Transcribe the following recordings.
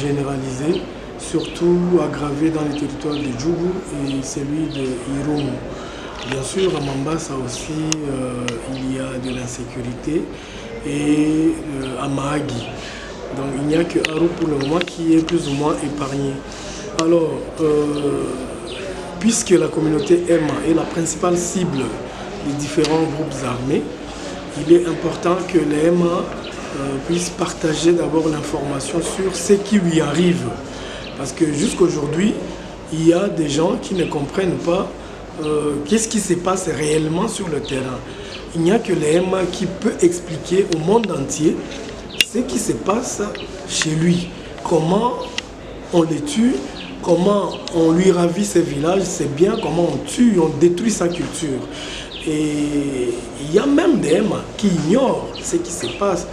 généralisé, surtout aggravé dans les territoires de Djougou et celui de Irumu. Bien sûr, à Mambasa aussi, il y a de l'insécurité et à Mahagi. Donc il n'y a que Aru pour le moment qui est plus ou moins épargné. Alors, puisque la communauté Emma est la principale cible des différents groupes armés, il est important que les Emma puissent partager d'abord l'information sur ce qui lui arrive. Parce que jusqu'aujourd'hui, il y a des gens qui ne comprennent pas qu'est-ce qui se passe réellement sur le terrain. Il n'y a que les Emma qui peut expliquer au monde entier ce qui se passe chez lui. Comment on les tue, comment on lui ravit ses villages, c'est bien comment on tue, on détruit sa culture. Et il y a même des Emma qui ignorent ce qui se passe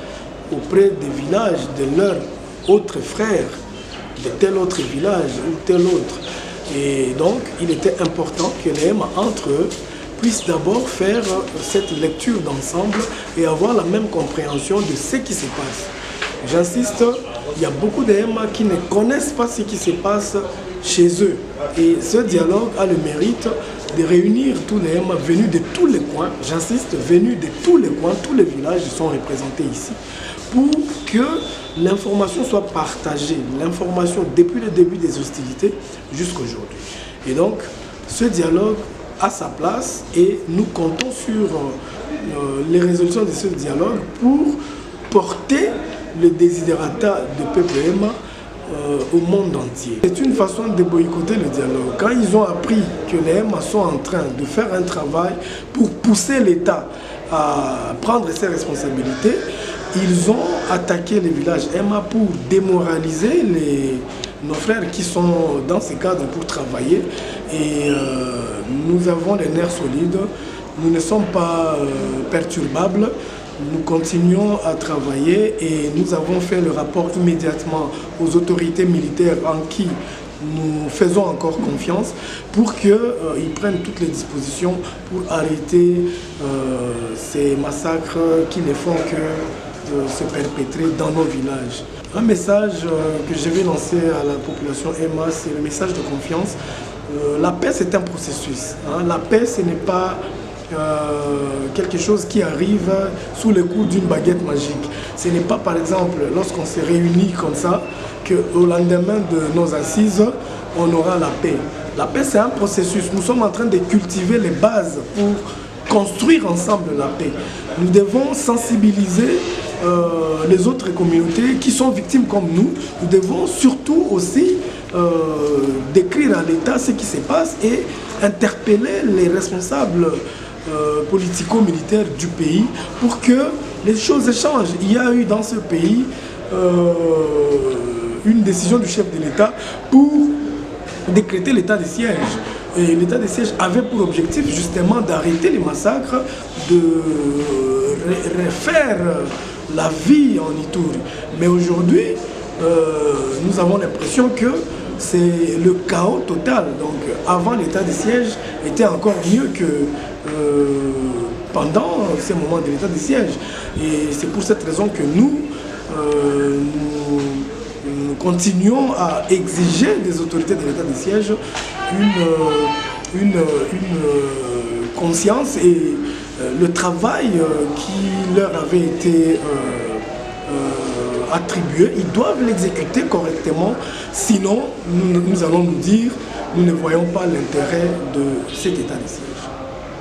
auprès des villages de leurs autres frères, de tel autre village ou tel autre. Et donc, il était important que les Emma entre eux puissent d'abord faire cette lecture d'ensemble et avoir la même compréhension de ce qui se passe. J'insiste, il y a beaucoup d'Emma qui ne connaissent pas ce qui se passe chez eux. Et ce dialogue a le mérite de réunir tous les Emma venus de tous les coins, j'insiste, venus de tous les coins, tous les villages sont représentés ici, pour que l'information soit partagée, l'information depuis le début des hostilités jusqu'à aujourd'hui. Et donc, ce dialogue a sa place et nous comptons sur les résolutions de ce dialogue pour porter le désiderata de peuple Emma au monde entier. C'est une façon de boycotter le dialogue. Quand ils ont appris que les Emma sont en train de faire un travail pour pousser l'État à prendre ses responsabilités, ils ont attaqué les villages Emma pour démoraliser nos frères qui sont dans ce cadre pour travailler. Et nous avons les nerfs solides, nous ne sommes pas perturbables. Nous continuons à travailler et nous avons fait le rapport immédiatement aux autorités militaires en qui nous faisons encore confiance pour qu'ils prennent toutes les dispositions pour arrêter ces massacres qui ne font que se perpétrer dans nos villages. Un message que je vais lancer à la population Emma, c'est le message de confiance. La paix, c'est un processus. La paix, ce n'est pas quelque chose qui arrive sous le coup d'une baguette magique. Ce n'est pas par exemple lorsqu'on se réunit comme ça qu'au lendemain de nos assises, on aura la paix. La paix, c'est un processus. Nous sommes en train de cultiver les bases pour construire ensemble la paix. Nous devons sensibiliser les autres communautés qui sont victimes comme nous. Nous devons surtout aussi décrire à l'État ce qui se passe et interpeller les responsables politico-militaires du pays pour que les choses changent. Il y a eu dans ce pays une décision du chef de l'État pour décréter l'état de siège. Et l'état de siège avait pour objectif justement d'arrêter les massacres, de refaire la vie en Ituri. Mais aujourd'hui, nous avons l'impression que c'est le chaos total. Donc avant l'état de siège était encore mieux que pendant ces moments de l'état de siège. Et c'est pour cette raison que nous continuons à exiger des autorités de l'état de siège une conscience et le travail qui leur avait été attribué, ils doivent l'exécuter correctement, sinon nous allons nous dire nous ne voyons pas l'intérêt de cet état de siège.